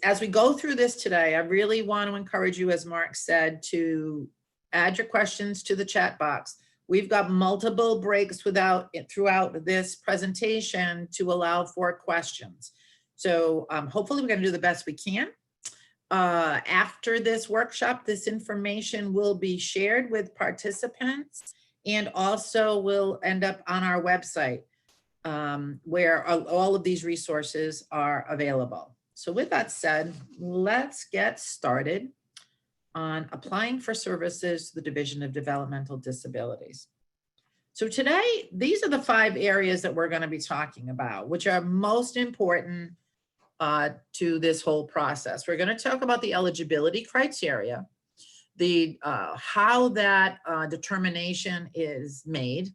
As we go through this today, I really want to encourage you, as Mark said, to add your questions to the chat box. We've got multiple breaks throughout this presentation to allow for questions. So hopefully we're going to do the best we can. After this workshop, this information will be shared with participants and also will end up on our website where all of these resources are available. So with that said, let's get started on applying for services to the Division of Developmental Disabilities. So today, these are the 5 areas that we're going to be talking about, which are most important to this whole process. We're going to talk about the eligibility criteria, how that determination is made.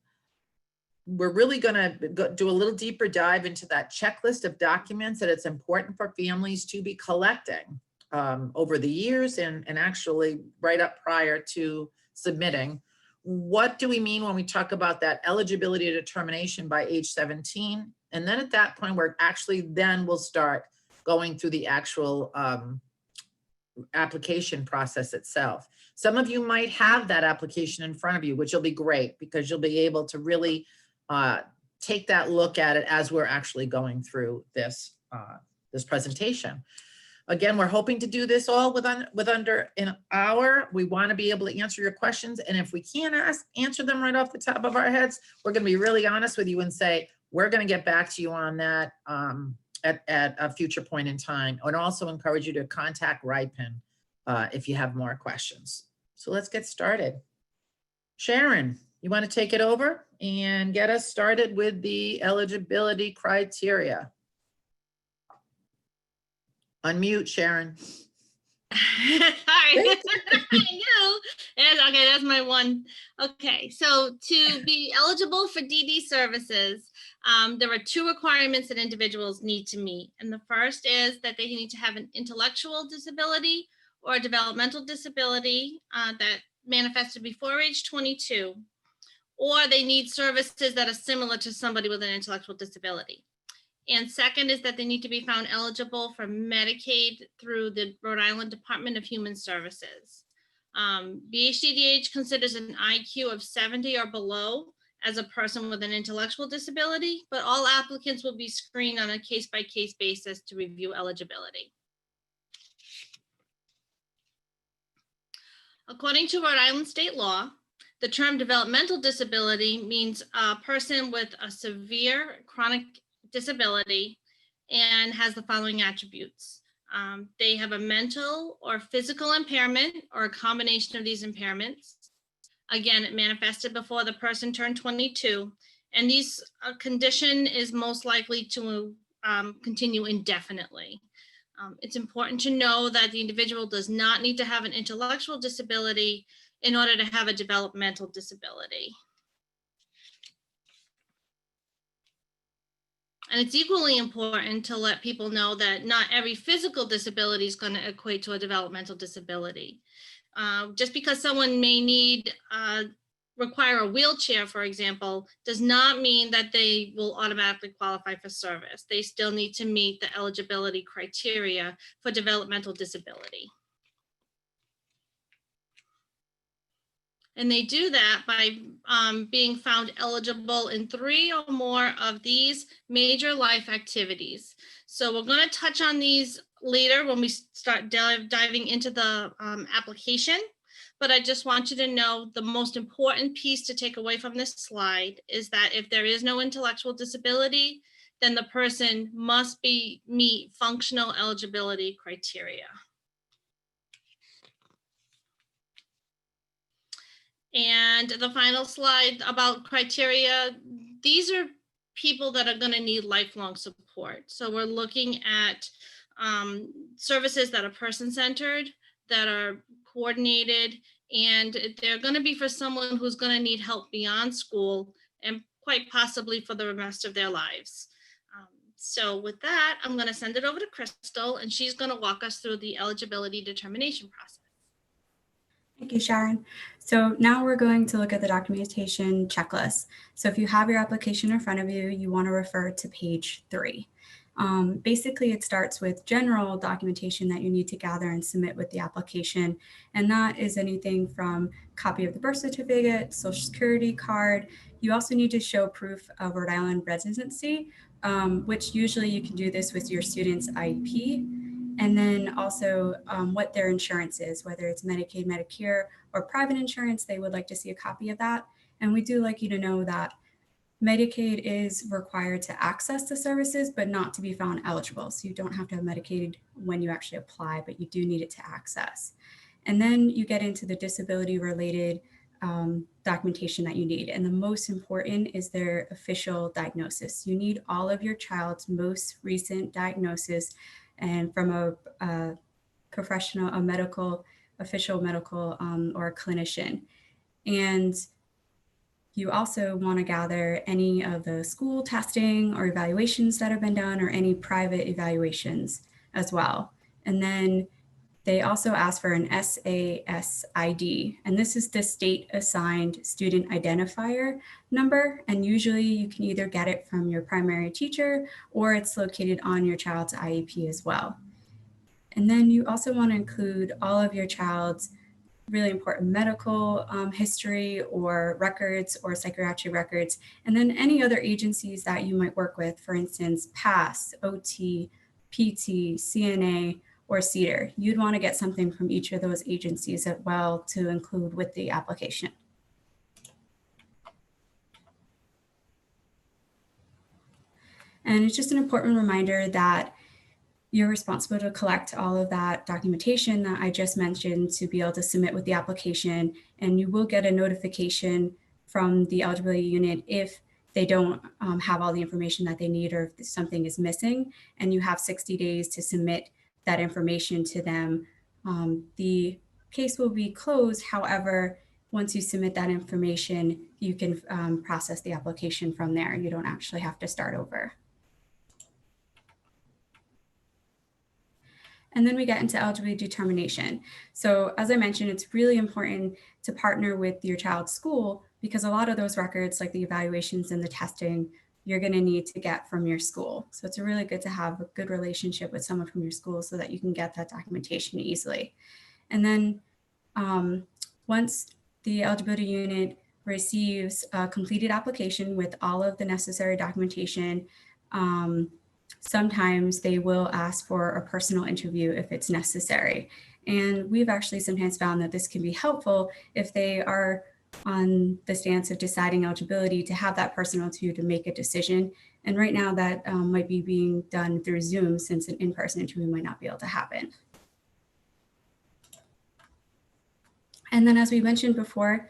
We're really going to do a little deeper dive into that checklist of documents that it's important for families to be collecting over the years and actually right up prior to submitting. What do we mean when we talk about that eligibility determination by age 17? And then at that point, we're actually then we'll start going through the actual application process itself. Some of you might have that application in front of you, which will be great because you'll be able to really take that look at it as we're actually going through this presentation. Again, we're hoping to do this all with under an hour. We want to be able to answer your questions. And if we can't answer them right off the top of our heads, we're going to be really honest with you and say, we're going to get back to you on that at a future point in time. And also encourage you to contact RIPIN if you have more questions. So let's get started. Sharon, you want to take it over and get us started with the eligibility criteria? Unmute, Sharon. All right. Okay, that's my one. Okay, so to be eligible for DD services, there are 2 requirements that individuals need to meet. And the first is that they need to have an intellectual disability or a developmental disability that manifested before age 22, or they need services that are similar to somebody with an intellectual disability. And second is that they need to be found eligible for Medicaid through the Rhode Island Department of Human Services. BHDDH considers an IQ of 70 or below as a person with an intellectual disability, but all applicants will be screened on a case-by-case basis to review eligibility. According to Rhode Island state law, the term developmental disability means a person with a severe chronic disability and has the following attributes. They have a mental or physical impairment or a combination of these impairments. Again, it manifested before the person turned 22, and this condition is most likely to continue indefinitely. It's important to know that the individual does not need to have an intellectual disability in order to have a developmental disability. And it's equally important to let people know that not every physical disability is going to equate to a developmental disability. Just because someone may require a wheelchair, for example, does not mean that they will automatically qualify for service. They still need to meet the eligibility criteria for developmental disability. And they do that by being found eligible in 3 or more of these major life activities. So we're going to touch on these later when we start diving into the application. But I just want you to know the most important piece to take away from this slide is that if there is no intellectual disability, then the person must meet functional eligibility criteria. And the final slide about criteria, these are people that are going to need lifelong support. So we're looking at services that are person-centered, that are coordinated, and they're going to be for someone who's going to need help beyond school and quite possibly for the rest of their lives. So with that, I'm going to send it over to Crystal, and she's going to walk us through the eligibility determination process. Thank you, Sharon. So now we're going to look at the documentation checklist. So if you have your application in front of you, you want to refer to page 3. Basically, it starts with general documentation that you need to gather and submit with the application. And that is anything from copy of the birth certificate, social security card. You also need to show proof of Rhode Island residency, which usually you can do this with your student's IEP. And then also what their insurance is, whether it's Medicaid, Medicare, or private insurance, they would like to see a copy of that. And we do like you to know that Medicaid is required to access the services, but not to be found eligible. So you don't have to have Medicaid when you actually apply, but you do need it to access. And then you get into the disability related documentation that you need. And the most important is their official diagnosis. You need all of your child's most recent diagnosis and from a professional, a medical, official medical or a clinician. And you also want to gather any of the school testing or evaluations that have been done or any private evaluations as well. And then they also ask for an SASID, and this is the state assigned student identifier number. And usually you can either get it from your primary teacher or it's located on your child's IEP as well. And then you also want to include all of your child's really important medical history or records or psychiatric records, and then any other agencies that you might work with, for instance, PASS, OT, PT, CNA, or CEDAR. You'd want to get something from each of those agencies as well to include with the application. And it's just an important reminder that you're responsible to collect all of that documentation that I just mentioned to be able to submit with the application. And you will get a notification from the eligibility unit if they don't have all the information that they need or if something is missing. And you have 60 days to submit that information to them. The case will be closed. However, once you submit that information, you can process the application from there. You don't actually have to start over. And then we get into eligibility determination. So as I mentioned, it's really important to partner with your child's school because a lot of those records, like the evaluations and the testing, you're going to need to get from your school. So it's really good to have a good relationship with someone from your school so that you can get that documentation easily. And then once the eligibility unit receives a completed application with all of the necessary documentation, sometimes they will ask for a personal interview if it's necessary. And we've actually sometimes found that this can be helpful if they are on the stance of deciding eligibility to have that personal interview to make a decision. And right now that might be being done through Zoom since an in-person interview might not be able to happen. And then as we mentioned before,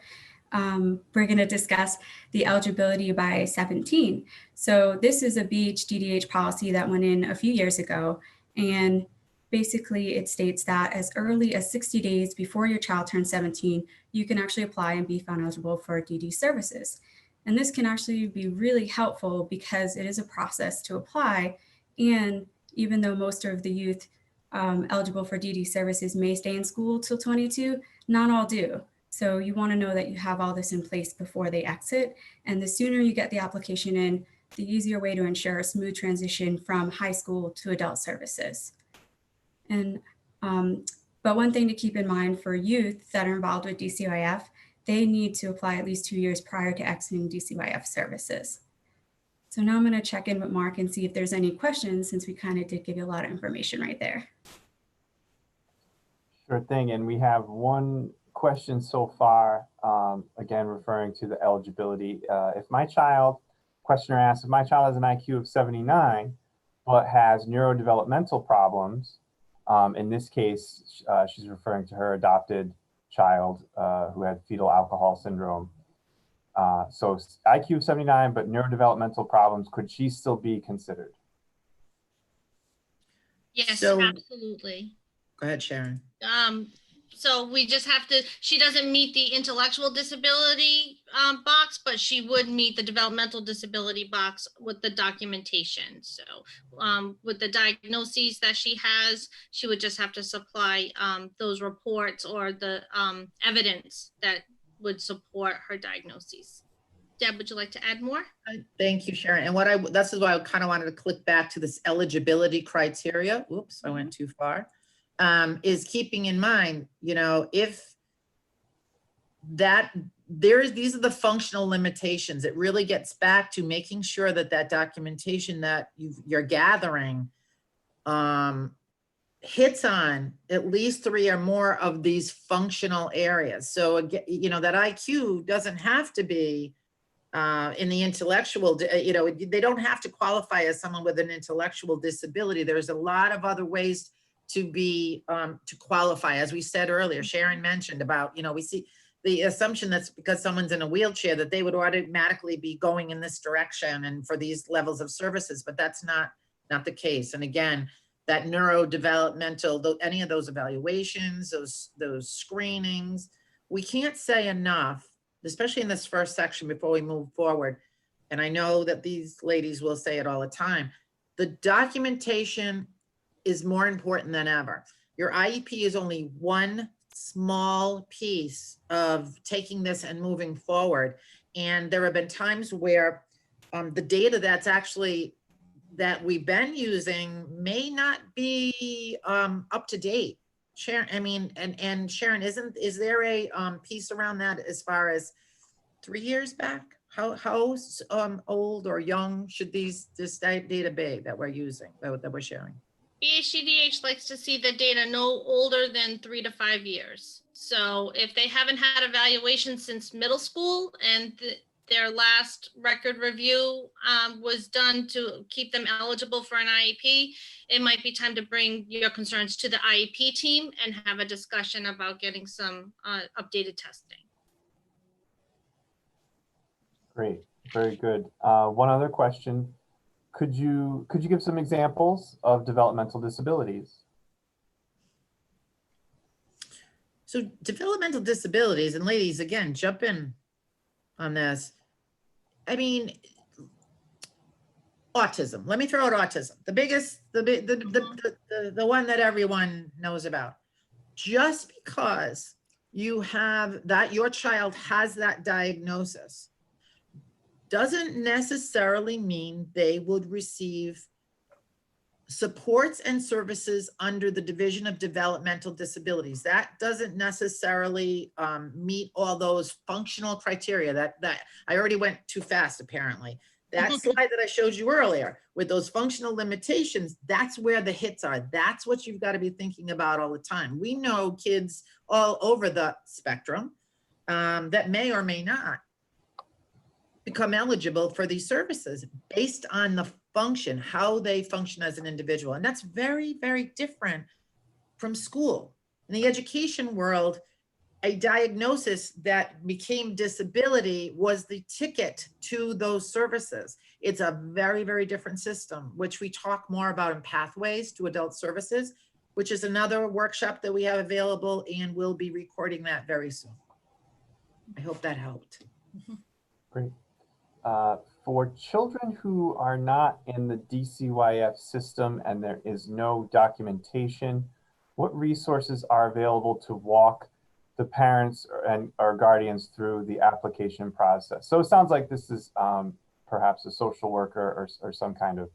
we're going to discuss the eligibility by 17. So this is a BHDDH policy that went in a few years ago. And basically it states that as early as 60 days before your child turns 17, you can actually apply and be found eligible for DD services. And this can actually be really helpful because it is a process to apply. And even though most of the youth eligible for DD services may stay in school till 22, not all do. So you want to know that you have all this in place before they exit. And the sooner you get the application in, the easier way to ensure a smooth transition from high school to adult services. And but one thing to keep in mind for youth that are involved with DCYF, they need to apply at least 2 years prior to exiting DCYF services. So now I'm going to check in with Mark and see if there's any questions since we kind of did give you a lot of information right there. Sure thing. And we have one question so far, again, referring to the eligibility. If my child, questioner asks, if my child has an IQ of 79, but has neurodevelopmental problems, in this case, she's referring to her adopted child who had fetal alcohol syndrome. So IQ of 79, but neurodevelopmental problems, could she still be considered? Yes, So- absolutely. Go ahead, Sharon. So we just have to, she doesn't meet the intellectual disability box, but she would meet the developmental disability box with the documentation. So with the diagnoses that she has, she would just have to supply those reports or the evidence that would support her diagnoses. Deb, would you like to add more? Thank you, Sharon. And this is why I kind of wanted to click back to this eligibility criteria. Oops, I went too far. Is keeping in mind, you know, if these are the functional limitations. It really gets back to making sure that that documentation that you're gathering hits on at least 3 or more of these functional areas. So again, you know, that IQ doesn't have to be in the intellectual, you know, they don't have to qualify as someone with an intellectual disability. There's a lot of other ways to be, to qualify. As we said earlier, Sharon mentioned about, you know, we see the assumption that's because someone's in a wheelchair that they would automatically be going in this direction and for these levels of services, but that's not the case. And again, that neurodevelopmental, any of those evaluations, those screenings, we can't say enough, especially in this first section before we move forward. And I know that these ladies will say it all the time. The documentation is more important than ever. Your IEP is only one small piece of taking this and moving forward. And there have been times where the data that we've been using may not be up to date. Sharon, I mean, and Sharon, is there a piece around that as far as 3 years back? How old or young should this data be that we're using, that we're sharing? BHDDH likes to see the data no older than 3 to 5 years. So if they haven't had evaluation since middle school and their last record review was done to keep them eligible for an IEP, it might be time to bring your concerns to the IEP team and have a discussion about getting some updated testing. Great, very good. One other question. Could you give some examples of developmental disabilities? So developmental disabilities, and ladies, again, jump in on this. I mean, autism. Let me throw out autism. The biggest, the one that everyone knows about. Just because you have that, your child has that diagnosis, doesn't necessarily mean they would receive supports and services under the Division of Developmental Disabilities. That doesn't necessarily meet all those functional criteria. That I already went too fast, apparently. That slide that I showed you earlier with those functional limitations, that's where the hits are. That's what you've got to be thinking about all the time. We know kids all over the spectrum that may or may not become eligible for these services based on the function, how they function as an individual. And that's very, very different from school. In the education world, a diagnosis that became disability was the ticket to those services. It's a very, very different system, which we talk more about in Pathways to Adult Services, which is another workshop that we have available, and we'll be recording that very soon. I hope that helped. Great. For children who are not in the DCYF system and there is no documentation, what resources are available to walk the parents or guardians through the application process? So it sounds like this is perhaps a social worker or some kind of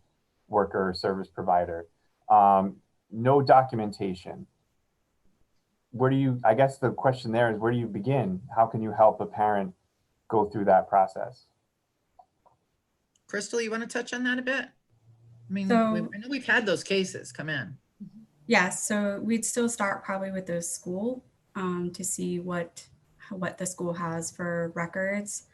worker or service provider. No documentation. Where do you, I guess the question there is, where do you begin? How can you help a parent go through that process? Crystal, you want to touch on that a bit? I mean, So, I know we've had those cases come in. Yes, so we'd still start probably with the school to see what the school has for records.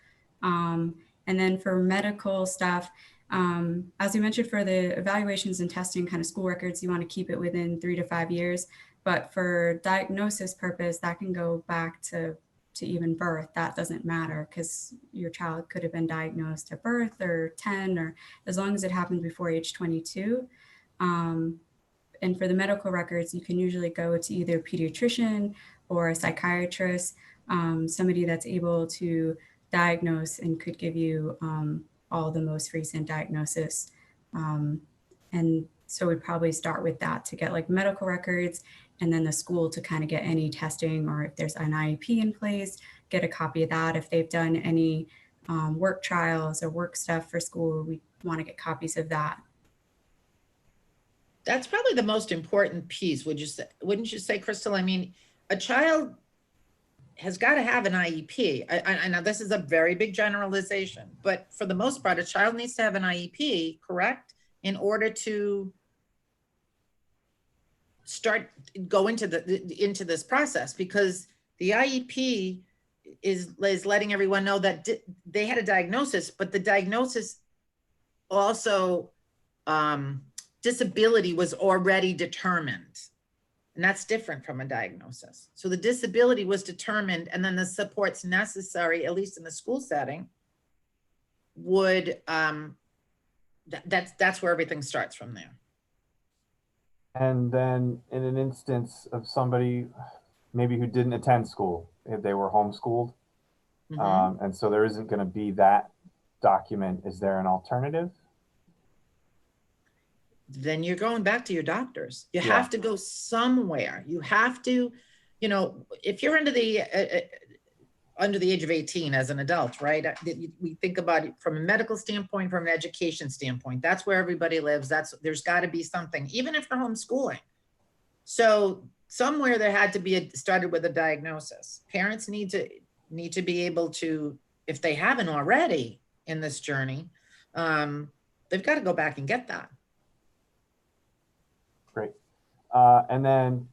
And then for medical stuff, as we mentioned, for the evaluations and testing kind of school records, you want to keep it within 3 to 5 years. But for diagnosis purpose, that can go back to even birth. That doesn't matter because your child could have been diagnosed at birth or 10, or as long as it happened before age 22. And for the medical records, you can usually go to either a pediatrician or a psychiatrist, somebody that's able to diagnose and could give you all the most recent diagnosis. And so we'd probably start with that to get like medical records, and then the school to kind of get any testing, or if there's an IEP in place, get a copy of that. If they've done any work trials or work stuff for school, we want to get copies of that. That's probably the most important piece, wouldn't you say, Crystal? I mean, a child has got to have an IEP. I know this is a very big generalization, but for the most part, a child needs to have an IEP, correct? In order to go into this process, because the IEP is letting everyone know that they had a diagnosis, but the diagnosis also, disability was already determined. And that's different from a diagnosis. So the disability was determined, and then the supports necessary, at least in the school setting, would, that's where everything starts from there. And then in an instance of somebody maybe who didn't attend school, if they were homeschooled, and so there isn't going to be that document, is there an alternative? Then you're going back to your doctors. You have to go somewhere. You have to, you know, if you're under the age of 18 as an adult, right? We think about it from a medical standpoint, from an education standpoint. That's where everybody lives. There's got to be something, even if they're homeschooling. So somewhere there had to be started with a diagnosis. Parents need to be able to, if they haven't already in this journey, they've got to go back and get that. Great. And then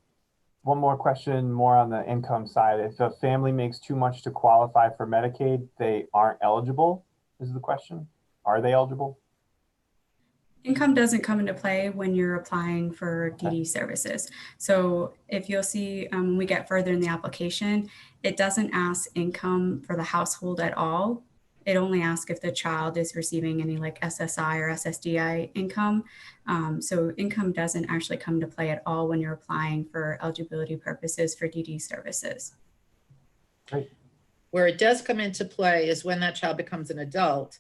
one more question, more on the income side. If a family makes too much to qualify for Medicaid, they aren't eligible, is the question. Are they eligible? Income doesn't come into play when you're applying for DD services. So if you'll see, when we get further in the application, it doesn't ask income for the household at all. It only asks if the child is receiving any like SSI or SSDI income. So income doesn't actually come to play at all when you're applying for eligibility purposes for DD services. Great. Where it does come into play is when that child becomes an adult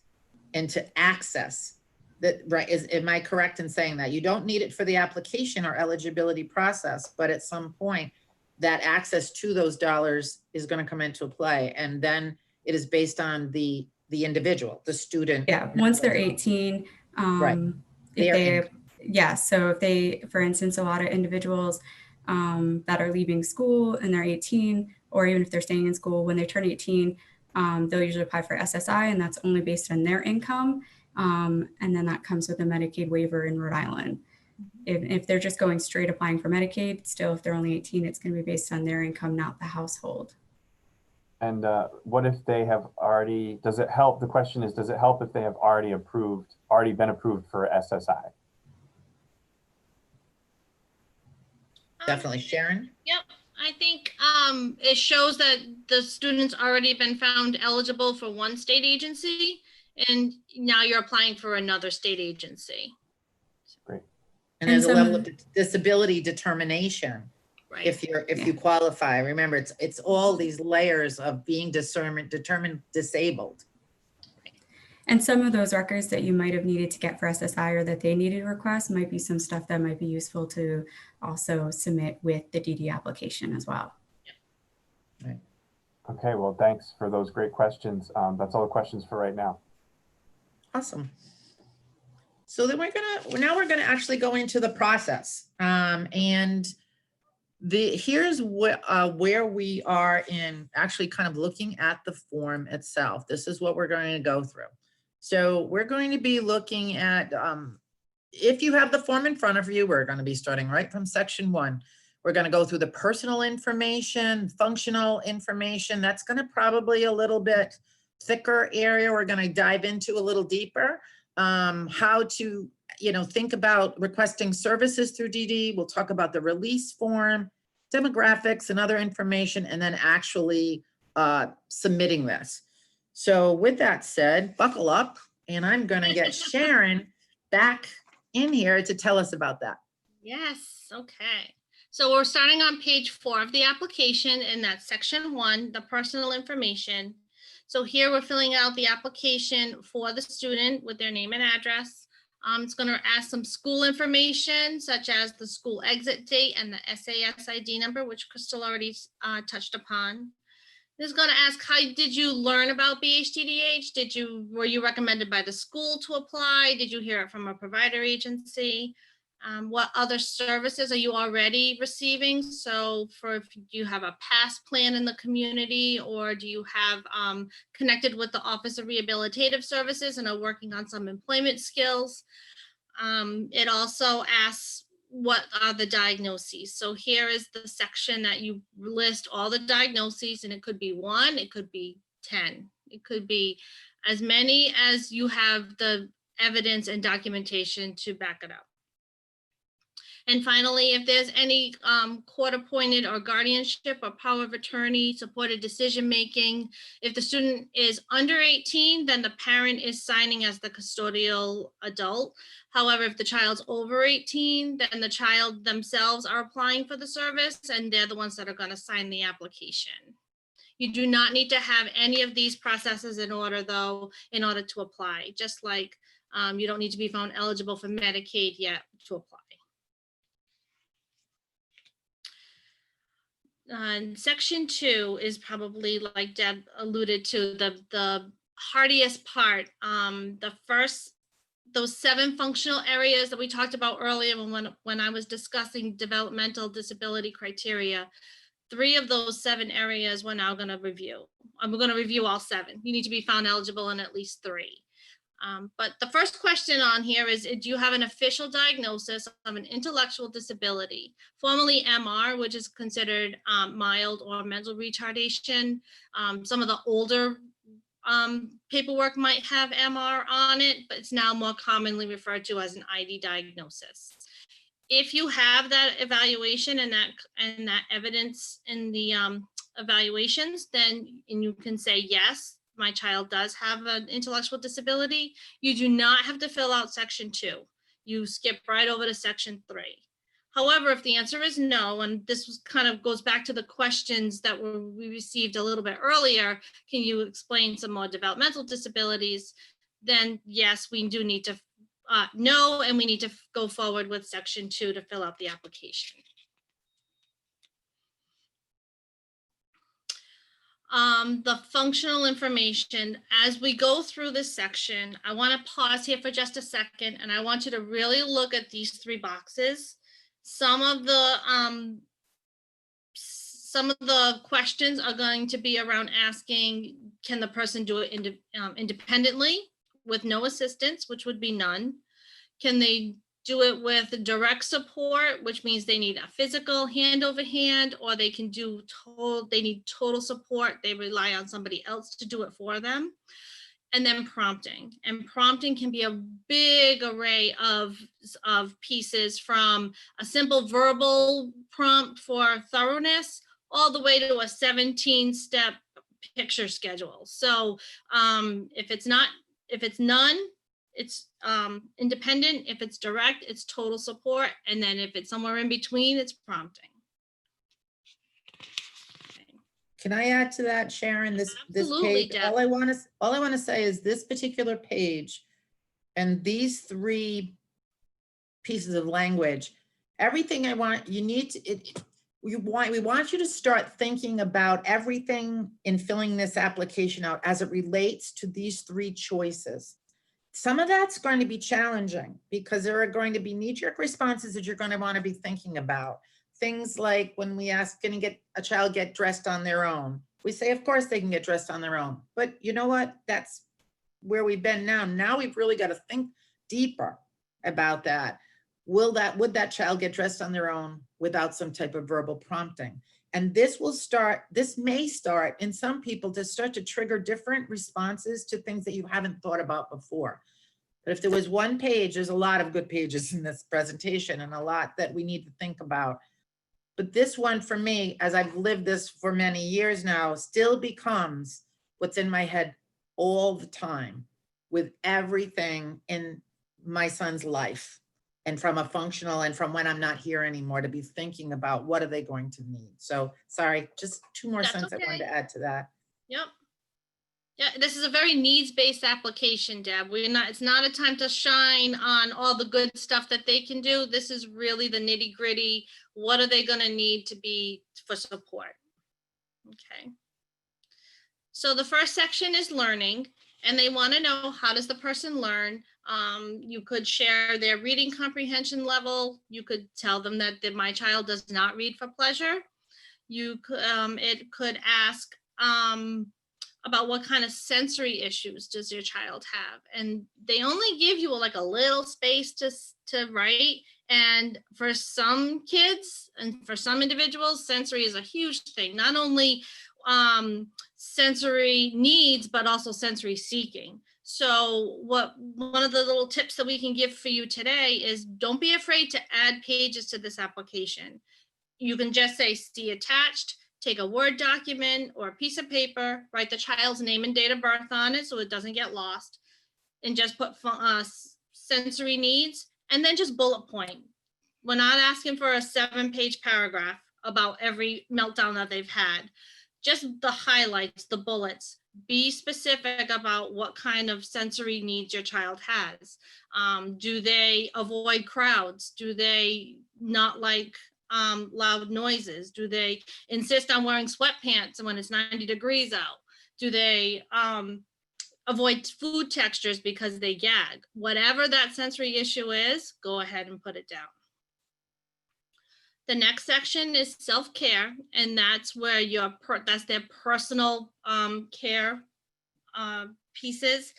and to access that, right? Am I correct in saying that? You don't need it for the application or eligibility process, but at some point that access to those dollars is going to come into play. And then it is based on the individual, the student. Yeah, once they're 18, right. So if they, for instance, a lot of individuals that are leaving school and they're 18, or even if they're staying in school, when they turn 18, they'll usually apply for SSI, and that's only based on their income. And then that comes with a Medicaid waiver in Rhode Island. If they're just going straight applying for Medicaid, still, if they're only 18, it's going to be based on their income, not the household. And what if they have already, does it help? The question is, does it help if they have already been approved for SSI? Definitely. Sharon? Yep. I think it shows that the student's already been found eligible for one state agency, and now you're applying for another state agency. Great. And there's a level of disability determination. Right. If you qualify. Remember, it's all these layers of being determined disabled. And some of those records that you might have needed to get for SSI or that they needed to request might be some stuff that might be useful to also submit with the DD application as well. Right. Okay, well, thanks for those great questions. That's all the questions for right now. Awesome. So then we're gonna actually go into the process. And here's where we are in actually kind of looking at the form itself. This is what we're going to go through. So we're going to be looking at, if you have the form in front of you, we're going to be starting right from section 1. We're going to go through the personal information, functional information. That's going to probably a little bit thicker area. We're going to dive into a little deeper. How to, think about requesting services through DD. We'll talk about the release form, demographics and other information, and then actually submitting this. So with that said, buckle up, and I'm going to get Sharon back in here to tell us about that. Yes. Okay. So we're starting on page 4 of the application, and that's section 1, the personal information. So here we're filling out the application for the student with their name and address. It's going to ask some school information, such as the school exit date and the SAS ID number, which Crystal already touched upon. This is going to ask, how did you learn about BHDDH? Were you recommended by the school to apply? Did you hear it from a provider agency? What other services are you already receiving? So do you have a PASS plan in the community, or do you have connected with the Office of Rehabilitative Services and are working on some employment skills? It also asks, what are the diagnoses? So here is the section that you list all the diagnoses, and it could be 1, it could be 10, it could be as many as you have the evidence and documentation to back it up. And finally, if there's any court-appointed or guardianship or power of attorney supported decision-making, if the student is under 18, then the parent is signing as the custodial adult. However, if the child's over 18, then the child themselves are applying for the service, and they're the ones that are going to sign the application. You do not need to have any of these processes in order to apply, just like you don't need to be found eligible for Medicaid yet to apply. Section 2 is probably, like Deb alluded to, the hardiest part. Those 7 functional areas that we talked about earlier when I was discussing developmental disability criteria, 3 of those 7 areas we're now going to review. We're going to review all 7. You need to be found eligible in at least 3. But the first question on here is, do you have an official diagnosis of an intellectual disability, formerly MR, which is considered mild or mental retardation? Some of the older paperwork might have MR on it, but it's now more commonly referred to as an ID diagnosis. If you have that evaluation and that evidence in the evaluations, then you can say, yes, my child does have an intellectual disability. You do not have to fill out section 2. You skip right over to section 3. However, if the answer is no, and this kind of goes back to the questions that we received a little bit earlier, can you explain some more developmental disabilities? Then yes, we do need to know, and we need to go forward with section 2 to fill out the application. The functional information, as we go through this section, I want to pause here for just a second, and I want you to really look at these 3 boxes. Some of the questions are going to be around asking, can the person do it independently with no assistance, which would be none? Can they do it with direct support, which means they need a physical hand over hand, or they can they need total support. They rely on somebody else to do it for them. And then prompting. And prompting can be a big array of pieces, from a simple verbal prompt for thoroughness all the way to a 17-step picture schedule. So if it's none, it's independent. If it's direct, it's total support. And then if it's somewhere in between, it's prompting. Okay. Can I add to that, Sharon? This Absolutely, page, Deb. all I want to say is this particular page and these 3 pieces of language, everything I want, you need to, we want you to start thinking about everything in filling this application out as it relates to these 3 choices. Some of that's going to be challenging because there are going to be knee-jerk responses that you're going to want to be thinking about. Things like when we ask, can a child get dressed on their own? We say, of course they can get dressed on their own. But you know what? That's where we've been now. Now we've really got to think deeper about that. Would that child get dressed on their own without some type of verbal prompting? And this may start in some people to start to trigger different responses to things that you haven't thought about before. But if there was one page, there's a lot of good pages in this presentation and a lot that we need to think about. But this one for me, as I've lived this for many years now, still becomes what's in my head all the time with everything in my son's life. And from a functional and from when I'm not here anymore, to be thinking about what are they going to need. So sorry, just 2 more That's cents okay. I wanted to add to that. Yep. Yeah, this is a very needs-based application, Deb. It's not a time to shine on all the good stuff that they can do. This is really the nitty-gritty. What are they going to need to be for support? Okay. So the first section is learning, and they want to know, how does the person learn? You could share their reading comprehension level. You could tell them that my child does not read for pleasure. You could, it could ask about what kind of sensory issues does your child have, and they only give you like a little space to write. And for some kids and for some individuals, sensory is a huge thing. Not only sensory needs, but also sensory seeking. So one of the little tips that we can give for you today is, don't be afraid to add pages to this application. You can just say, see attached, take a Word document or a piece of paper, write the child's name and date of birth on it so it doesn't get lost, and just put sensory needs, and then just bullet point. We're not asking for a 7-page paragraph about every meltdown that they've had. Just the highlights, the bullets. Be specific about what kind of sensory needs your child has. Do they avoid crowds? Do they not like loud noises? Do they insist on wearing sweatpants when it's 90 degrees out? Do they avoid food textures because they gag? Whatever that sensory issue is, go ahead and put it down. The next section is self-care, and that's where that's their personal care pieces.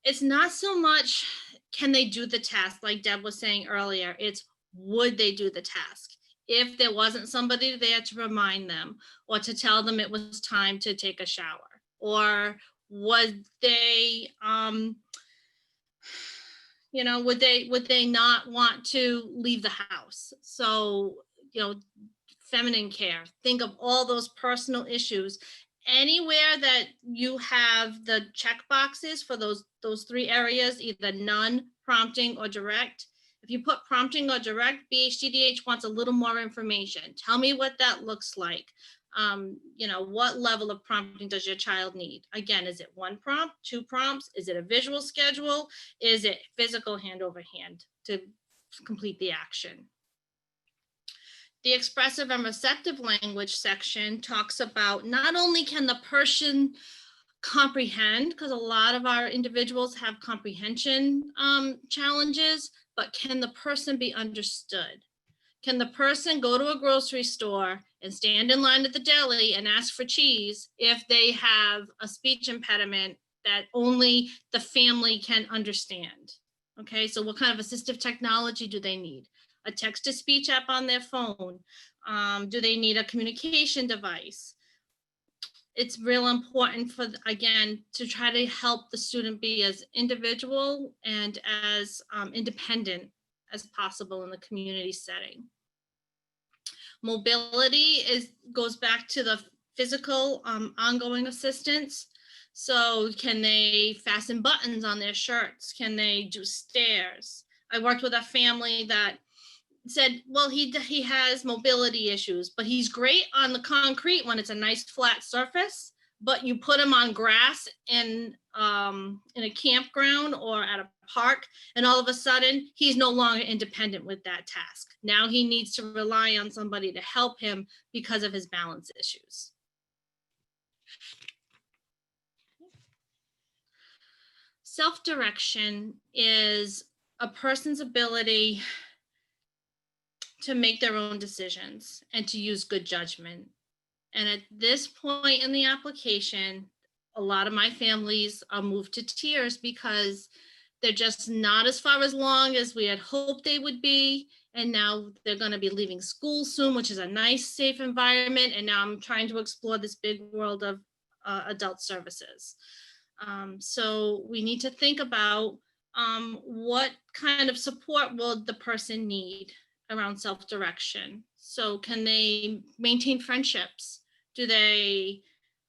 It's not so much can they do the task, like Deb was saying earlier, it's would they do the task if there wasn't somebody there to remind them or to tell them it was time to take a shower, or would they would they not want to leave the house? So feminine care, think of all those personal issues. Anywhere that you have the check boxes for those 3 areas, either none, prompting, or direct. If you put prompting or direct, BHDDH wants a little more information. Tell me what that looks like. What level of prompting does your child need? Again, is it 1 prompt, 2 prompts? Is it a visual schedule? Is it physical hand over hand to complete the action? The expressive and receptive language section talks about not only can the person comprehend, because a lot of our individuals have comprehension challenges, but can the person be understood? Can the person go to a grocery store and stand in line at the deli and ask for cheese if they have a speech impediment that only the family can understand? Okay, so what kind of assistive technology do they need? A text-to-speech app on their phone? Do they need a communication device? It's real important again, to try to help the student be as individual and as independent as possible in the community setting. Mobility goes back to the physical ongoing assistance. So can they fasten buttons on their shirts? Can they do stairs? I worked with a family that said, well, he has mobility issues, but he's great on the concrete when it's a nice flat surface, but you put him on grass in a campground or at a park, and all of a sudden he's no longer independent with that task. Now he needs to rely on somebody to help him because of his balance issues. Self-direction is a person's ability to make their own decisions and to use good judgment. And at this point in the application, a lot of my families are moved to tears because they're just not as far along as we had hoped they would be. And now they're going to be leaving school soon, which is a nice, safe environment. And now I'm trying to explore this big world of adult services. So we need to think about what kind of support will the person need around self-direction. So can they maintain friendships? Do they,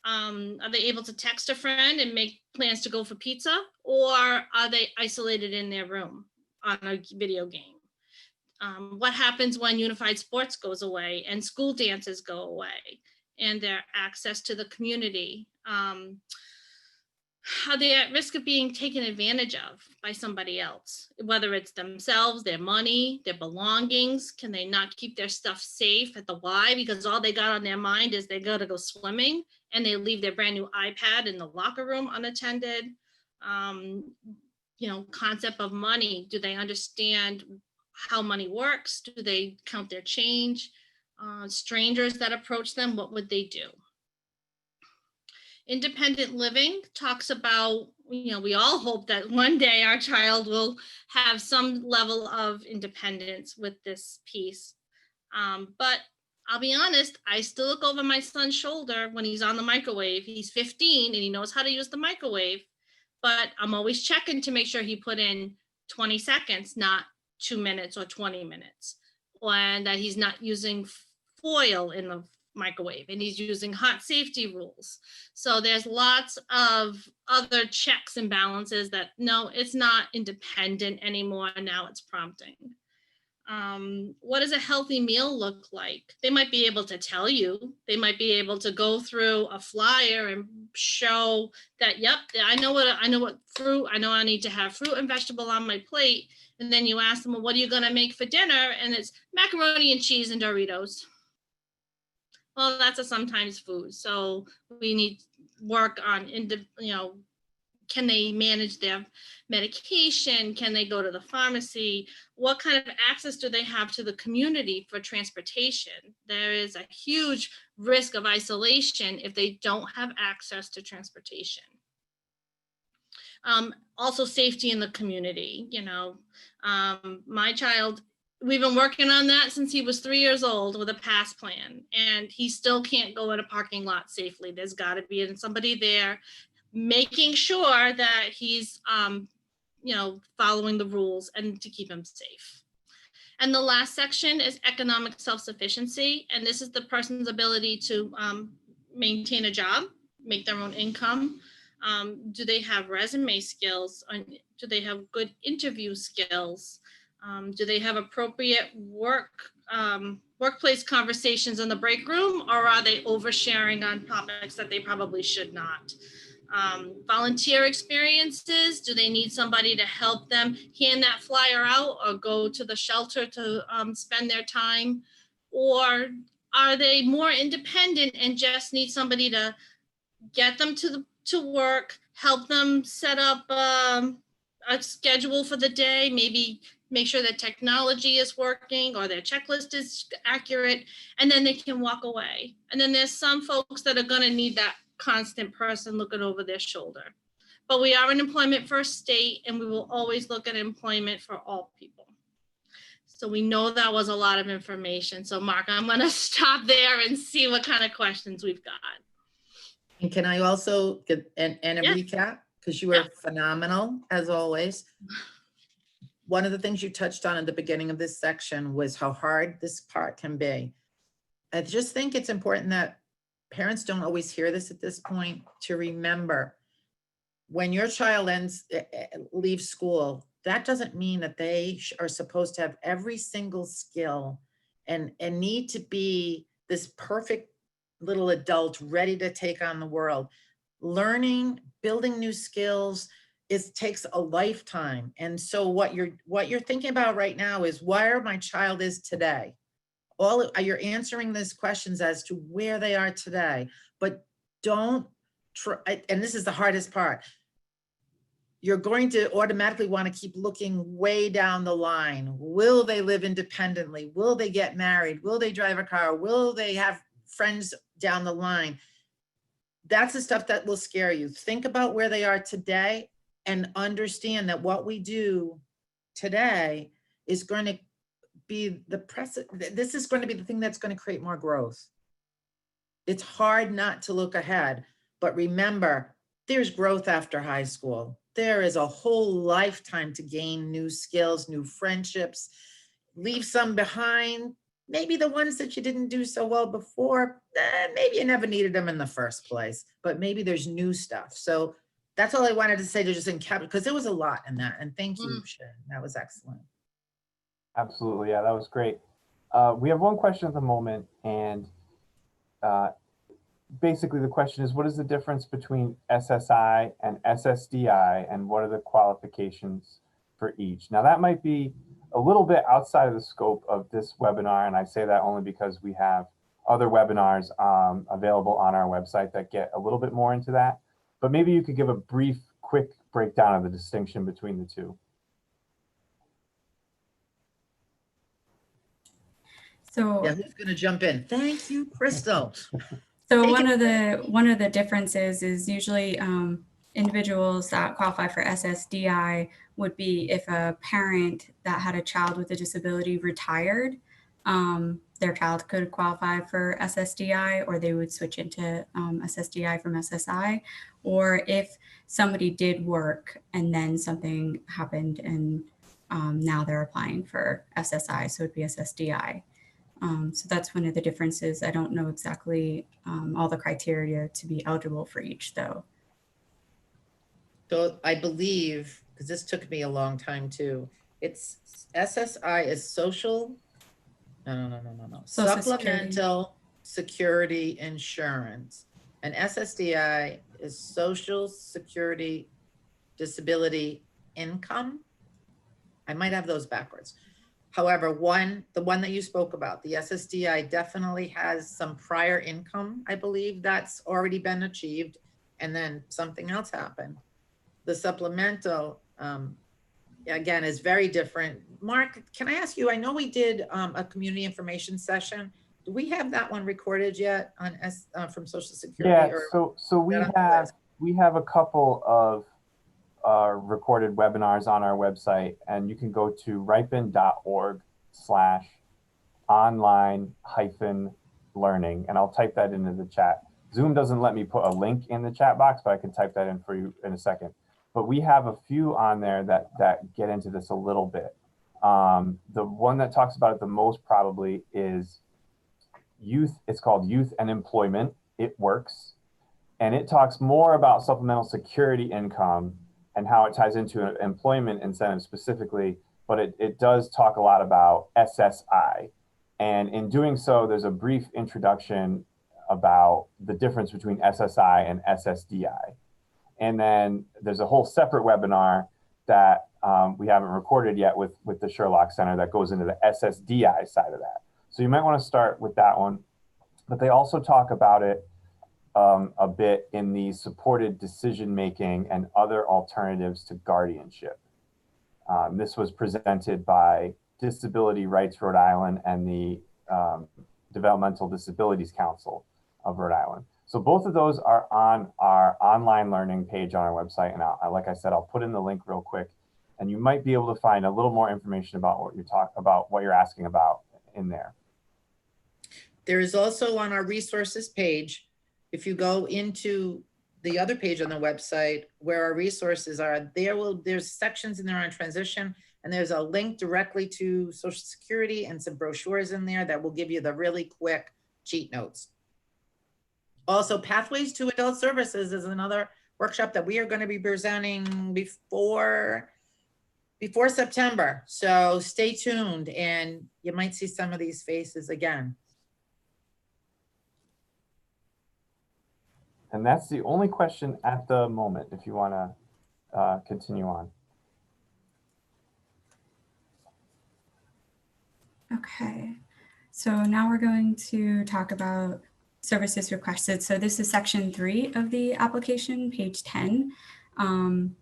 are they able to text a friend and make plans to go for pizza? Or are they isolated in their room on a video game? What happens when unified sports goes away and school dances go away and their access to the community? Are they at risk of being taken advantage of by somebody else? Whether it's themselves, their money, their belongings, can they not keep their stuff safe at the Y because all they got on their mind is they gotta go swimming and they leave their brand new iPad in the locker room unattended? You know, concept of money, do they understand how money works? Do they count their change? Strangers that approach them, what would they do? Independent living talks about, you know, we all hope that one day our child will have some level of independence with this piece. But I'll be honest, I still look over my son's shoulder when he's on the microwave. He's 15 and he knows how to use the microwave, but I'm always checking to make sure he put in 20 seconds, not 2 minutes or 20 minutes, and that he's not using foil in the microwave and he's using hot safety rules. So there's lots of other checks and balances that no, it's not independent anymore. Now it's prompting. What does a healthy meal look like? They might be able to tell you, they might be able to go through a flyer and show that, yep, I know what fruit, I know I need to have fruit and vegetable on my plate. And then you ask them, well, what are you going to make for dinner? And it's macaroni and cheese and Doritos. Well, that's a sometimes food. So we need work on, you know, can they manage their medication? Can they go to the pharmacy? What kind of access do they have to the community for transportation? There is a huge risk of isolation if they don't have access to transportation. Also safety in the community, you know, my child, we've been working on that since he was 3 years old with a pass plan, and he still can't go in a parking lot safely. There's got to be somebody there making sure that he's, you know, following the rules and to keep him safe. And the last section is economic self-sufficiency. And this is the person's ability to maintain a job, make their own income. Do they have resume skills? Do they have good interview skills? Do they have appropriate workplace conversations in the break room, or are they oversharing on topics that they probably should not? Volunteer experiences, do they need somebody to help them hand that flyer out or go to the shelter to spend their time? Or are they more independent and just need somebody to get them to work, help them set up a schedule for the day, maybe make sure that technology is working or their checklist is accurate, and then they can walk away. And then there's some folks that are going to need that constant person looking over their shoulder. But we are an employment first state, and we will always look at employment for all people. So we know that was a lot of information. So Mark, I'm going to stop there and see what kind of questions we've got. And can I also get a recap? Because you were phenomenal, as always. One of the things you touched on at the beginning of this section was how hard this part can be. I just think it's important that parents don't always hear this at this point, to remember when your child leaves school, that doesn't mean that they are supposed to have every single skill and need to be this perfect little adult ready to take on the world. Learning, building new skills, takes a lifetime. And so what you're thinking about right now is where my child is today. You're answering these questions as to where they are today, but don't try, and this is the hardest part. You're going to automatically want to keep looking way down the line. Will they live independently? Will they get married? Will they drive a car? Will they have friends down the line? That's the stuff that will scare you. Think about where they are today and understand that what we do today is going to be this is going to be the thing that's going to create more growth. It's hard not to look ahead, but remember, there's growth after high school. There is a whole lifetime to gain new skills, new friendships, leave some behind. Maybe the ones that you didn't do so well before, maybe you never needed them in the first place, but maybe there's new stuff. So that's all I wanted to say, to just encapsulate, because there was a lot in that. And thank you, Sharon. That was excellent. Absolutely. Yeah, that was great. We have one question at the moment, and basically the question is, what is the difference between SSI and SSDI, and what are the qualifications for each? Now that might be a little bit outside of the scope of this webinar, and I say that only because we have other webinars available on our website that get a little bit more into that. But maybe you could give a brief, quick breakdown of the distinction between the two. So Yeah, who's gonna jump in? Thank you, Crystal. So Take one of the differences is usually individuals that qualify for SSDI would be if a parent that had a child with a disability retired, their child could qualify for SSDI, or they would switch into SSDI from SSI, or if somebody did work and then something happened and now they're applying for SSI, so it'd be SSDI. So that's one of the differences. I don't know exactly all the criteria to be eligible for each, though. So I believe, because this took me a long time too, it's SSI is social, no. Social Supplemental Security Insurance. And SSDI is Social Security Disability Income. I might have those backwards. However, the one that you spoke about, the SSDI definitely has some prior income, I believe that's already been achieved, and then something else happened. The supplemental, again, is very different. Mark, can I ask you, I know we did a community information session. Do we have that one recorded yet on from Social Security? Yeah, or so we have a couple of recorded webinars on our website, and you can go to ripin.org/online-learning, and I'll type that into the chat. Zoom doesn't let me put a link in the chat box, but I can type that in for you in a second. But we have a few on there that get into this a little bit. The one that talks about it the most probably is youth. It's called Youth and Employment. It works. And it talks more about supplemental security income and how it ties into employment incentives specifically, but it does talk a lot about SSI. And in doing so, there's a brief introduction about the difference between SSI and SSDI. And then there's a whole separate webinar that we haven't recorded yet with the Sherlock Center that goes into the SSDI side of that. So you might want to start with that one. But they also talk about it a bit in the supported decision-making and other alternatives to guardianship. This was presented by Disability Rights Rhode Island and the Developmental Disabilities Council of Rhode Island. So both of those are on our online learning page on our website. And like I said, I'll put in the link real quick, and you might be able to find a little more information about what you're asking about in there. There is also on our resources page, if you go into the other page on the website where our resources are, there's sections in there on transition, and there's a link directly to Social Security and some brochures in there that will give you the really quick cheat notes. Also, Pathways to Adult Services is another workshop that we are going to be presenting before September. So stay tuned, and you might see some of these faces again. And that's the only question at the moment, if you want to continue on. Okay, so now we're going to talk about services requested. So this is section 3 of the application, page 10. And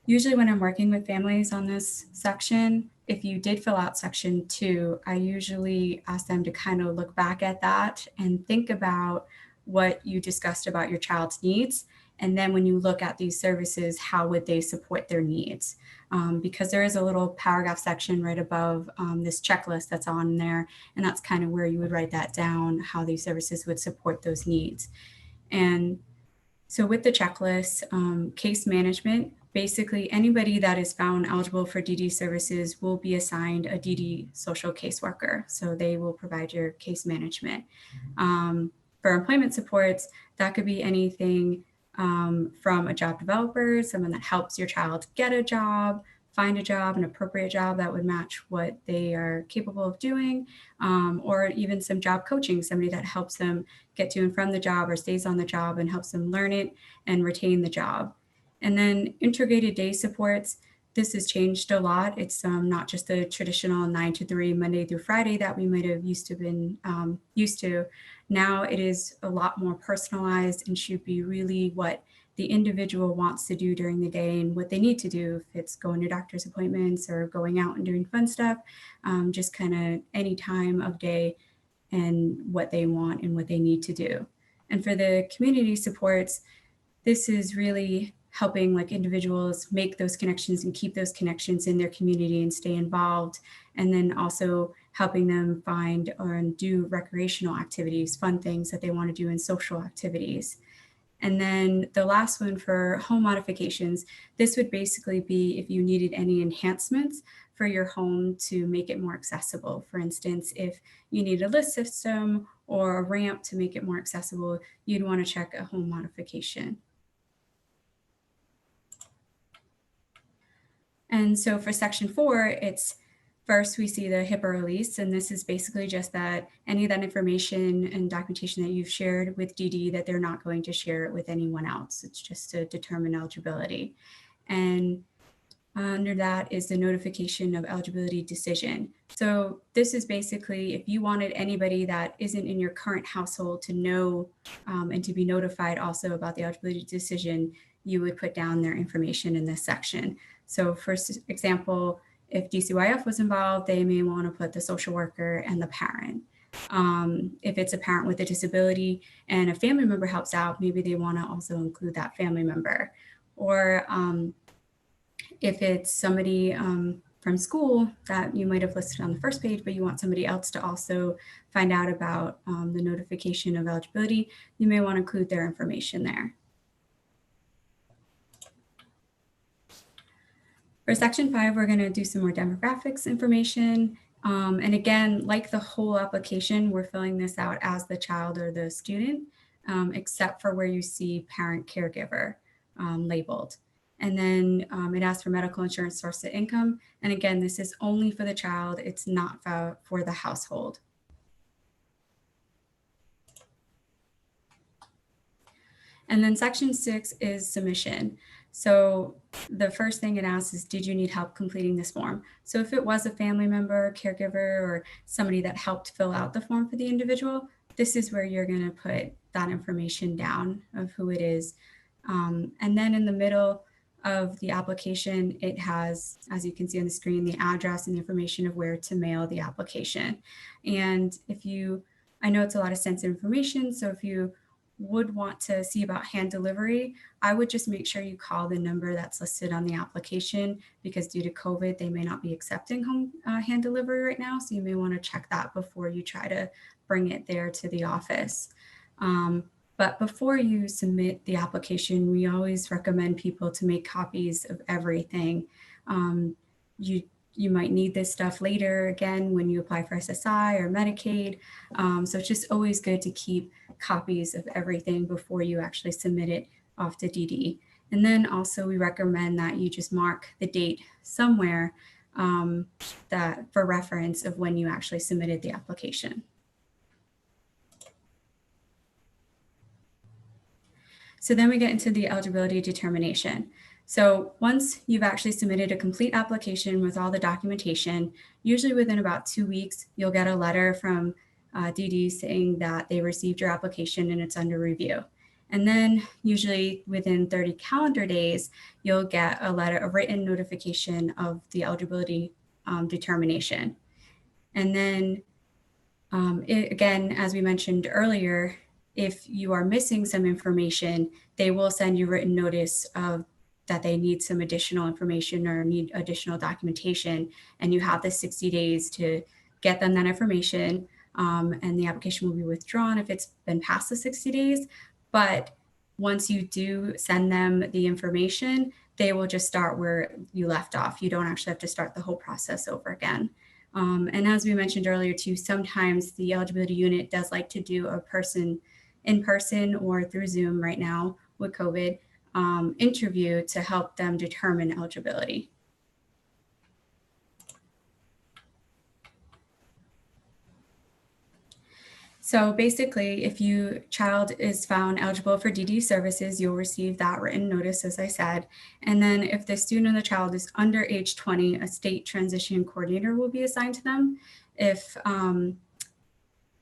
usually when I'm working with families on this section, if you did fill out section 2, I usually ask them to kind of look back at that and think about what you discussed about your child's needs. And then when you look at these services, how would they support their needs? Because there is a little paragraph section right above this checklist that's on there. And that's kind of where you would write that down, how these services would support those needs. And so with the checklist, case management, basically anybody that is found eligible for DD services will be assigned a DD social caseworker. So they will provide your case management. For employment supports, that could be anything from a job developer, someone that helps your child get a job, find a job, an appropriate job that would match what they are capable of doing, or even some job coaching, somebody that helps them get to and from the job or stays on the job and helps them learn it and retain the job. And then integrated day supports. This has changed a lot. It's not just the traditional 9 to 3 Monday through Friday that we might have used to. Now it is a lot more personalized and should be really what the individual wants to do during the day and what they need to do. If it's going to doctor's appointments or going out and doing fun stuff, just kind of any time of day and what they want and what they need to do. And for the community supports, this is really helping like individuals make those connections and keep those connections in their community and stay involved. And then also helping them find or do recreational activities, fun things that they want to do in social activities. And then the last one for home modifications, this would basically be if you needed any enhancements for your home to make it more accessible. For instance, if you need a lift system or a ramp to make it more accessible, you'd want to check a home modification. And so for section 4, it's first we see the HIPAA release, and this is basically just that any of that information and documentation that you've shared with DD, that they're not going to share it with anyone else. It's just to determine eligibility. And under that is the notification of eligibility decision. So this is basically if you wanted anybody that isn't in your current household to know and to be notified also about the eligibility decision, you would put down their information in this section. So for example, if DCYF was involved, they may want to put the social worker and the parent. If it's a parent with a disability and a family member helps out, maybe they want to also include that family member. Or if it's somebody from school that you might have listed on the first page, but you want somebody else to also find out about the notification of eligibility, you may want to include their information there. For section 5, we're going to do some more demographics information. And again, like the whole application, we're filling this out as the child or the student, except for where you see parent caregiver labeled. And then it asks for medical insurance source of income. And again, this is only for the child. It's not for the household. And then section 6 is submission. So the first thing it asks is, did you need help completing this form? So if it was a family member, caregiver, or somebody that helped fill out the form for the individual, this is where you're going to put that information down of who it is. And then in the middle of the application, it has, as you can see on the screen, the address and the information of where to mail the application. And if you, I know it's a lot of sensitive information, so if you would want to see about hand delivery, I would just make sure you call the number that's listed on the application, because due to COVID, they may not be accepting home hand delivery right now. So you may want to check that before you try to bring it there to the office. But before you submit the application, we always recommend people to make copies of everything. You might need this stuff later, again, when you apply for SSI or Medicaid. So it's just always good to keep copies of everything before you actually submit it off to DD. And then also we recommend that you just mark the date somewhere that for reference of when you actually submitted the application. So then we get into the eligibility determination. So once you've actually submitted a complete application with all the documentation, usually within about 2 weeks, you'll get a letter from DD saying that they received your application and it's under review. And then usually within 30 calendar days, you'll get a letter, a written notification of the eligibility determination. And then again, as we mentioned earlier, if you are missing some information, they will send you written notice of that they need some additional information or need additional documentation, and you have the 60 days to get them that information, and the application will be withdrawn if it's been past the 60 days. But once you do send them the information, they will just start where you left off. You don't actually have to start the whole process over again. And as we mentioned earlier too, sometimes the eligibility unit does like to do a in person or through Zoom right now with COVID interview to help them determine eligibility. So basically, if your child is found eligible for DD services, you'll receive that written notice, as I said. And then if the student or the child is under age 20, a state transition coordinator will be assigned to them. If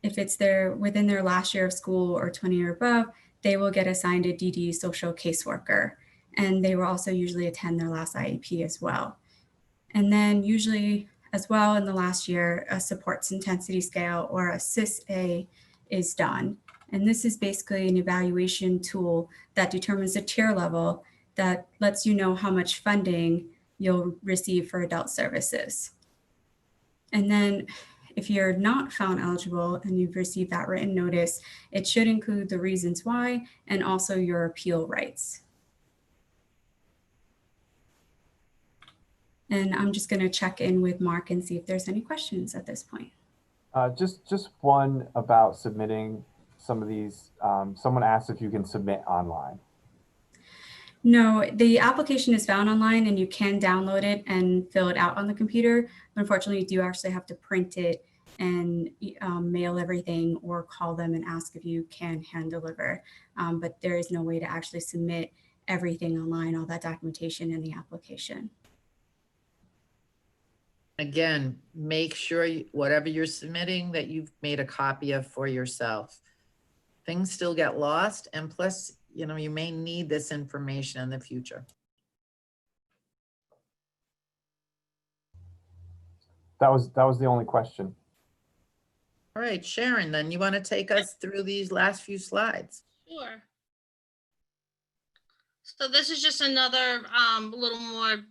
it's within their last year of school or 20 or above, they will get assigned a DD social caseworker. And they will also usually attend their last IEP as well. And then usually as well in the last year, a supports intensity scale or a SIS-A is done. And this is basically an evaluation tool that determines the tier level that lets you know how much funding you'll receive for adult services. And then if you're not found eligible and you've received that written notice, it should include the reasons why and also your appeal rights. And I'm just going to check in with Mark and see if there's any questions at this point. Just one about submitting some of these. Someone asked if you can submit online. No, the application is found online and you can download it and fill it out on the computer. But unfortunately, you do actually have to print it and mail everything or call them and ask if you can hand deliver. But there is no way to actually submit everything online, all that documentation in the application. Again, make sure whatever you're submitting that you've made a copy of for yourself. Things still get lost, and plus, you know, you may need this information in the future. That was the only question. All right, Sharon, then you want to take us through these last few slides? Sure. So this is just another little more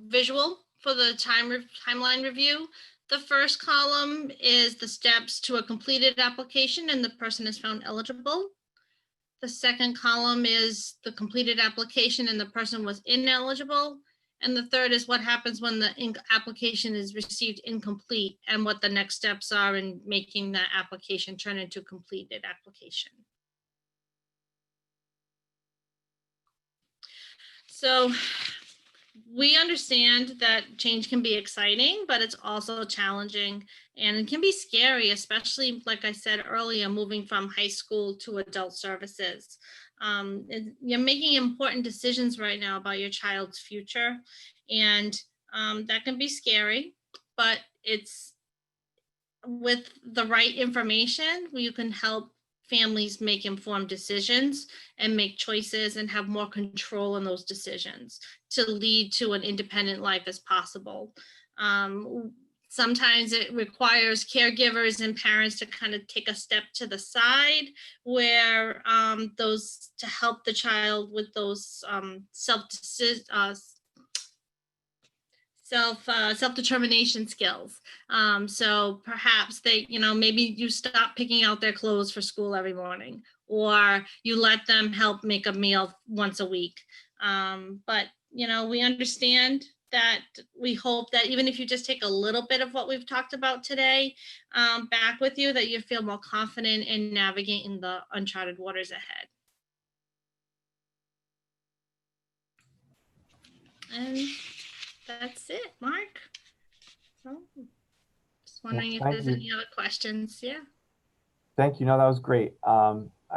visual for the timeline review. The first column is the steps to a completed application and the person is found eligible. The second column is the completed application and the person was ineligible. And the third is what happens when the application is received incomplete and what the next steps are in making that application turn into a completed application. So we understand that change can be exciting, but it's also challenging and it can be scary, especially like I said earlier, moving from high school to adult services. You're making important decisions right now about your child's future, and that can be scary, but it's with the right information, you can help families make informed decisions and make choices and have more control in those decisions to lead to an independent life as possible. Sometimes it requires caregivers and parents to kind of take a step to the side where to help the child with those self-determination skills. So perhaps they, maybe you stop picking out their clothes for school every morning, or you let them help make a meal once a week. But, we understand that we hope that even if you just take a little bit of what we've talked about today back with you, that you feel more confident in navigating the uncharted waters ahead. And that's it, Mark. So just wondering if there's any other questions. Yeah. Thank you. No, that was great.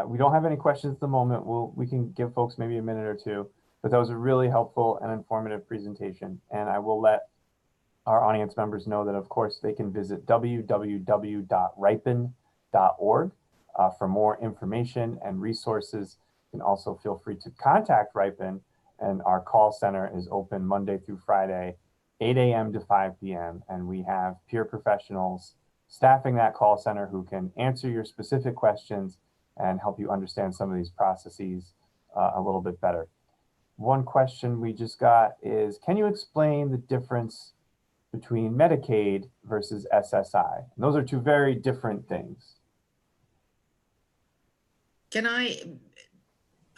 We don't have any questions at the moment. We can give folks maybe a minute or two, but that was a really helpful and informative presentation. And I will let our audience members know that, of course, they can visit www.ripin.org for more information and resources. You can also feel free to contact RIPIN, and our call center is open Monday through Friday, 8 a.m. to 5 p.m. And we have peer professionals staffing that call center who can answer your specific questions and help you understand some of these processes a little bit better. One question we just got is, can you explain the difference between Medicaid versus SSI? And those are two very different things.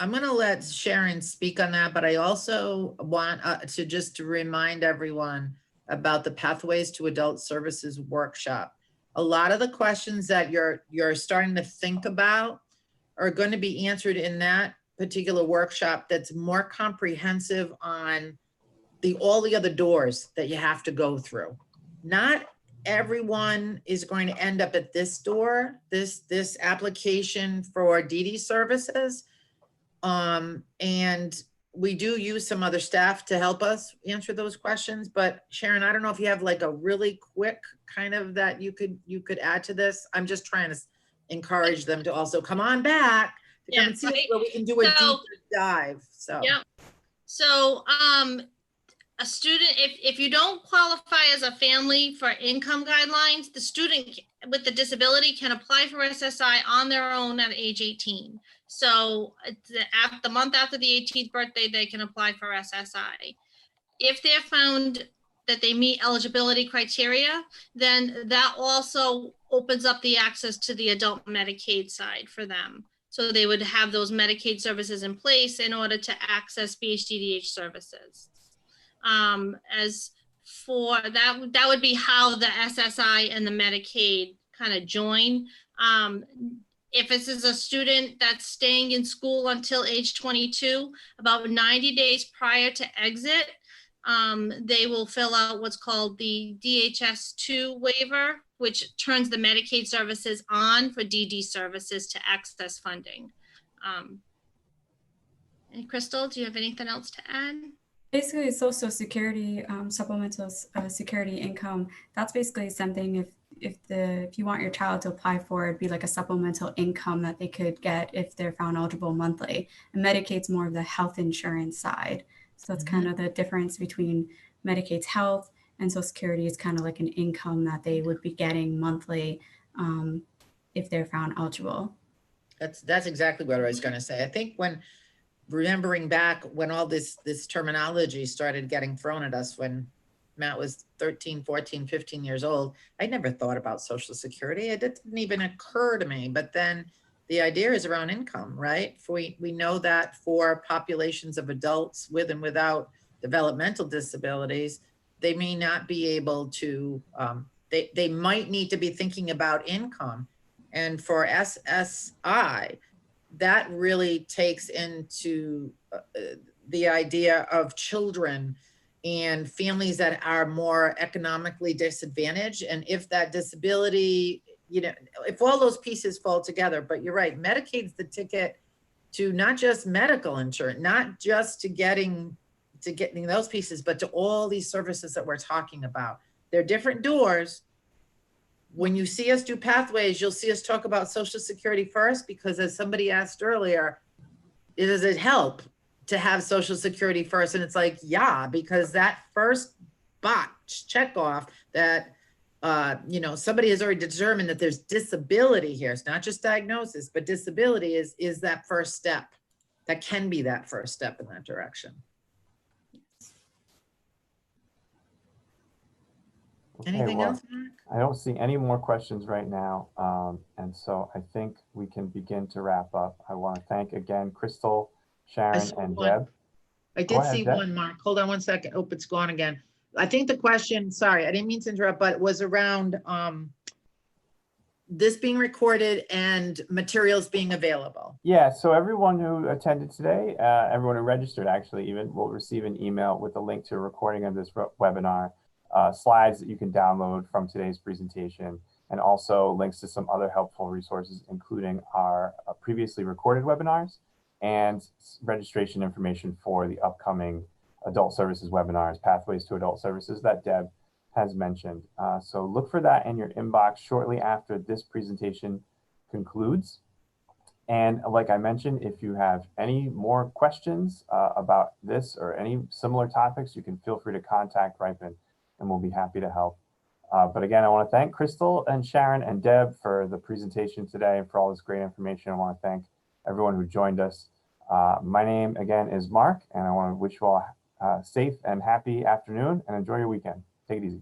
I'm going to let Sharon speak on that, but I also want to remind everyone about the Pathways to Adult Services workshop. A lot of the questions that you're starting to think about are going to be answered in that particular workshop that's more comprehensive on all the other doors that you have to go through. Not everyone is going to end up at this door, this application for DD services. And we do use some other staff to help us answer those questions, but Sharon, I don't know if you have like a really quick kind of that you could add to this. I'm just trying to encourage them to also come on back to come and see us where we can do a deeper dive. So yeah. So a student, if you don't qualify as a family for income guidelines, the student with the disability can apply for SSI on their own at age 18. So at the month after the 18th birthday, they can apply for SSI. If they're found that they meet eligibility criteria, then that also opens up the access to the adult Medicaid side for them. So they would have those Medicaid services in place in order to access BHDDH services. As for that would be how the SSI and the Medicaid kind of join. If this is a student that's staying in school until age 22, about 90 days prior to exit, they will fill out what's called the DHS-2 waiver, which turns the Medicaid services on for DD services to access funding. And Crystal, do you have anything else to add? Basically, Social Security, supplemental security income, that's basically something if you want your child to apply for, it'd be like a supplemental income that they could get if they're found eligible monthly. And Medicaid's more of the health insurance side. So that's kind of the difference between Medicaid's health and Social Security is kind of like an income that they would be getting monthly if they're found eligible. that's exactly what I was going to say. I think when remembering back when all this terminology started getting thrown at us when Matt was 13, 14, 15 years old, I never thought about Social Security. It didn't even occur to me. But then the idea is around income, right? We know that for populations of adults with and without developmental disabilities, they may not be able to, they might need to be thinking about income. And for SSI, that really takes into the idea of children and families that are more economically disadvantaged. And if that disability, you know, if all those pieces fall together, but you're right, Medicaid's the ticket to not just medical insurance, not just to getting those pieces, but to all these services that we're talking about. They're different doors. When you see us do pathways, you'll see us talk about Social Security first, because as somebody asked earlier, does it help to have Social Security first? And it's like, yeah, because that first box check off that, you know, somebody has already determined that there's disability here. It's not just diagnosis, but disability is that first step. That can be that first step in that direction. Okay, Anything well, else, Mark? I don't see any more questions right now. And so I think we can begin to wrap up. I want to thank again, Crystal, Sharon, and Deb. I did see one, Mark. Hold on one second. Oh, it's gone again. I think the question, sorry, I didn't mean to interrupt, but it was around this being recorded and materials being available. Yeah, so everyone who attended today, everyone who registered actually even, will receive an email with a link to a recording of this webinar, slides that you can download from today's presentation, and also links to some other helpful resources, including our previously recorded webinars and registration information for the upcoming adult services webinars, Pathways to Adult Services, that Deb has mentioned. So look for that in your inbox shortly after this presentation concludes. And like I mentioned, if you have any more questions about this or any similar topics, you can feel free to contact RIPIN and we'll be happy to help. But again, I want to thank Crystal and Sharon and Deb for the presentation today and for all this great information. I want to thank everyone who joined us. My name again is Mark, and I want to wish you all a safe and happy afternoon and enjoy your weekend. Take it easy.